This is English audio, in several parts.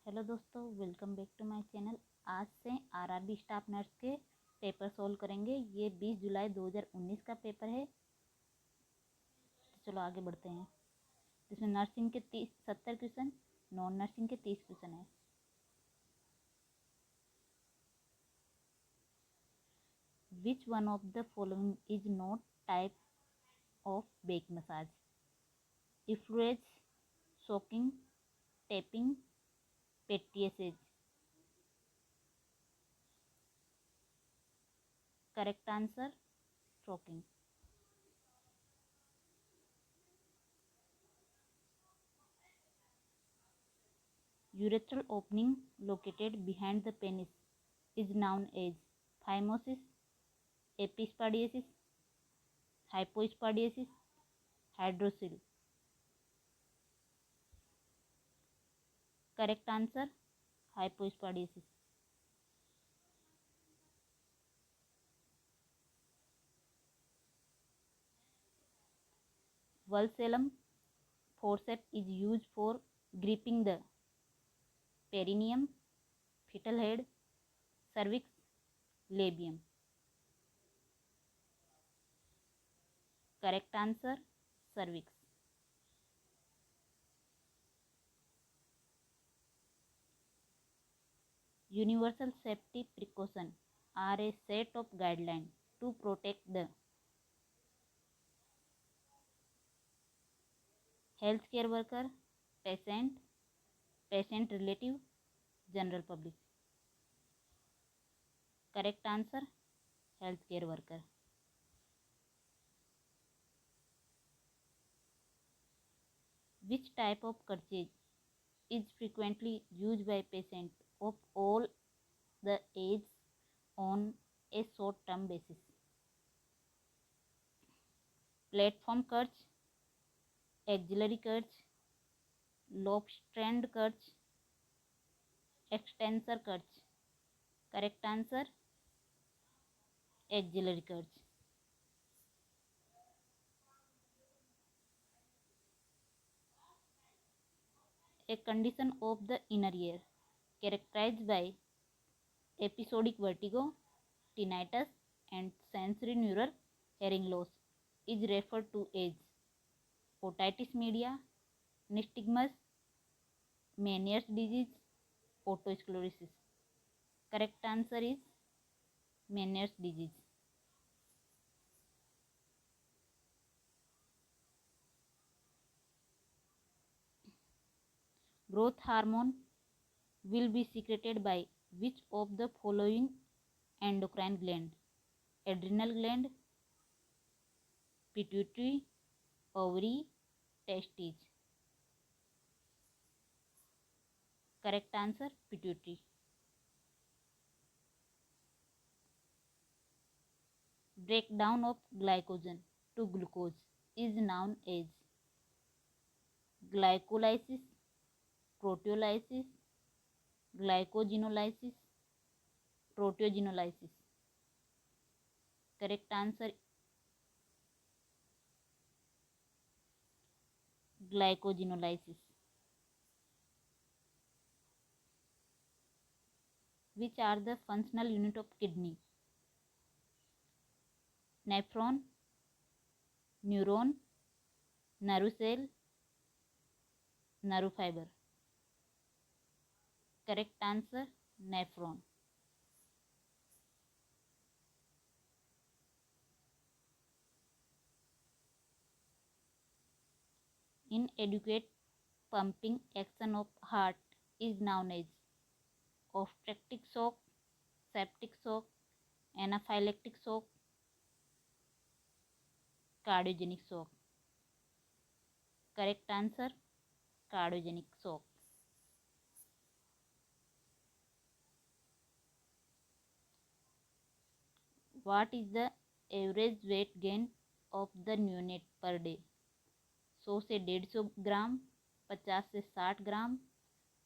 Hello दोस्तों, welcome back to my channel. आज से आरआरबी स्टाफ नर्स के पेपर सोल्व करेंगे। ये 20 जुलाई 2019 का पेपर है। तो चलो आगे बढ़ते हैं। इसमें नर्सिंग के 70 क्वेश्चन, नॉन नर्सिंग के 30 क्वेश्चन है। Which one of the following is not type of back massage? Effleurage, soaking, tapping, petrissage. Correct answer soaking. Urethral opening located behind the penis is known as phimosis, epispadiasis, hypospadiasis, hydrocele. Correct answer hypospadiasis. Valsalem forceps is used for gripping the perineum, fetal head, cervix, labium. Correct answer cervix. Universal safety precautions are a set of guidelines to protect the healthcare worker, patient, patient relative, general public. Correct answer healthcare worker. Which type of kerchief is frequently used by patients of all the age on a short term basis? Platform kerch, axillary kerch, lobe strand kerch, extensor kerch. Correct answer axillary kerch. A condition of the inner ear characterized by episodic vertigo, tinnitus, and sensory neural hearing loss is referred to as otitis media, nystagmus, Meniere's disease, otosclerosis. Correct answer is Meniere's disease. Growth hormone will be secreted by which of the following endocrine gland? Adrenal gland, pituitary, ovary, testes. Correct answer pituitary. Breakdown of glycogen to glucose is known as glycolysis, proteolysis, glycogenolysis, proteogenolysis. Correct answer glycogenolysis. Which are the functional unit of kidney? Nephron, neuron, nerve cell, nerve fiber. Correct answer nephron. Inadequate pumping action of heart is known as obstetric shock, septic shock, anaphylactic shock, cardiogenic shock. Correct answer cardiogenic shock. What is the average weight gain of the neonate per day? 100 से 150 ग्राम, 50 से 60 ग्राम,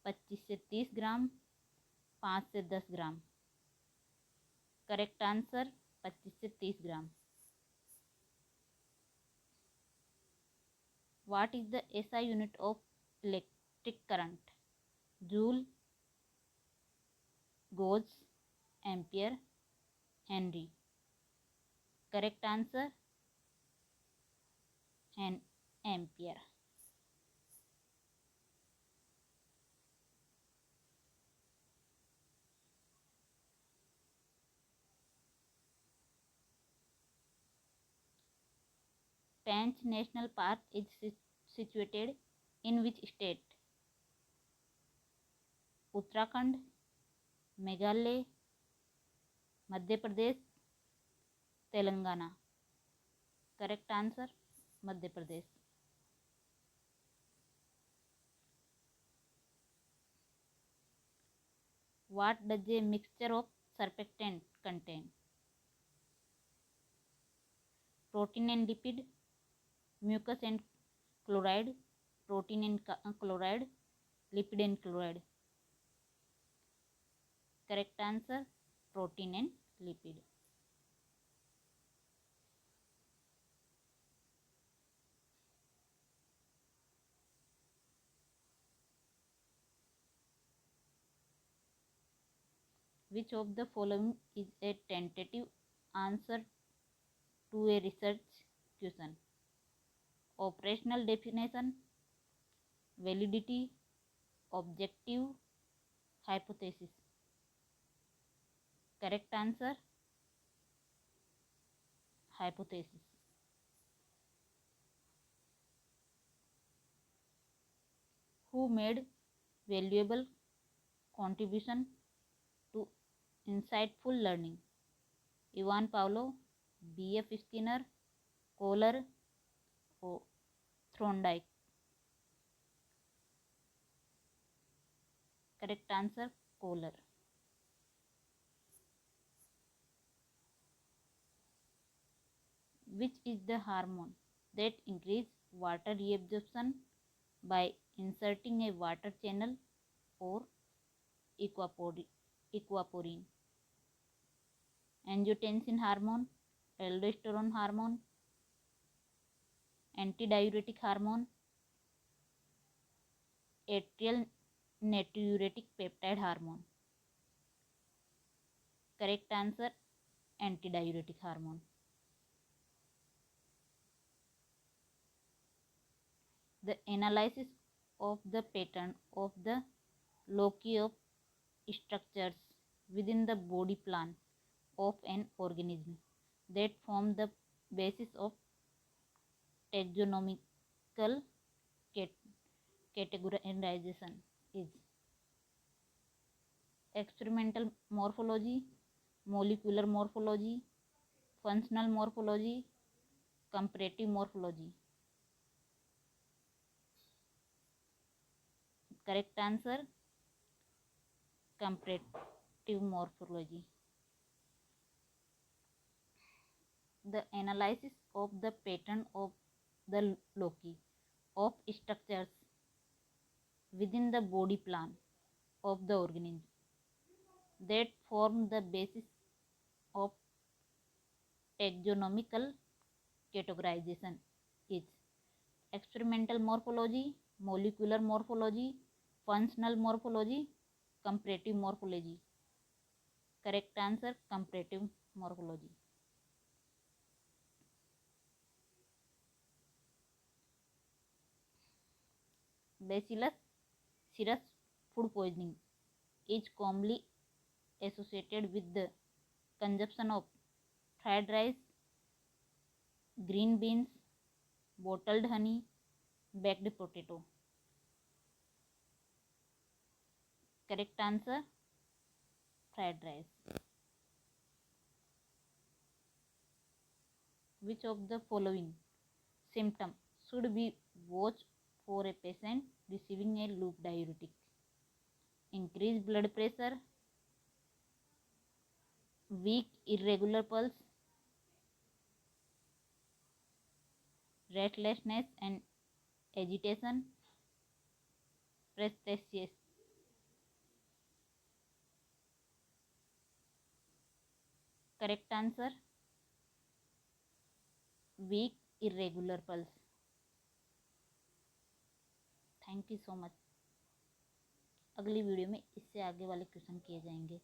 25 से 30 ग्राम, 5 से 10 ग्राम। Correct answer 25 से 30 ग्राम। What is the SI unit of electric current? Joule, goes, ampere, Henry. Correct answer ampere. Panch National Park is situated in which state? Uttarakhand, Meghalaya, Madhya Pradesh, Telangana. Correct answer Madhya Pradesh. What does a mixture of surfactant contain? Protein and lipid, mucus and chloride, protein and chloride, lipid and chloride. Correct answer protein and lipid. Which of the following is a tentative answer to a research question? Operational definition, validity, objective, hypothesis. Correct answer hypothesis. Who made valuable contribution to insightful learning? Ivan Pavlov, B.F. Skinner, Kohler, or Thorndike. Correct answer Kohler. Which is the hormone that increase water reabsorption by inserting a water channel or aquaporine? Angiotensin hormone, aldosterone hormone, antidiuretic hormone, atrial natriuretic peptide hormone. Correct answer antidiuretic hormone. The analysis of the pattern of the loci of structures within the body plan of an organism that form the basis of taxonomical categorization is experimental morphology, molecular morphology, functional morphology, comparative morphology. Correct answer comparative morphology. The analysis of the pattern of the loci of structures within the body plan of the organism that form the basis of taxonomical categorization is experimental morphology, molecular morphology, functional morphology, comparative morphology. Correct answer comparative morphology. Bacillus cereus food poisoning is commonly associated with the consumption of fried rice, green beans, bottled honey, baked potato. Correct answer fried rice. Which of the following symptom should be watched for a patient receiving a loop diuretic? Increased blood pressure, weak irregular pulse, restlessness and agitation, restlessness. Correct answer weak irregular pulse. Thank you so much. अगली video में इससे आगे वाले question किए जाएंगे।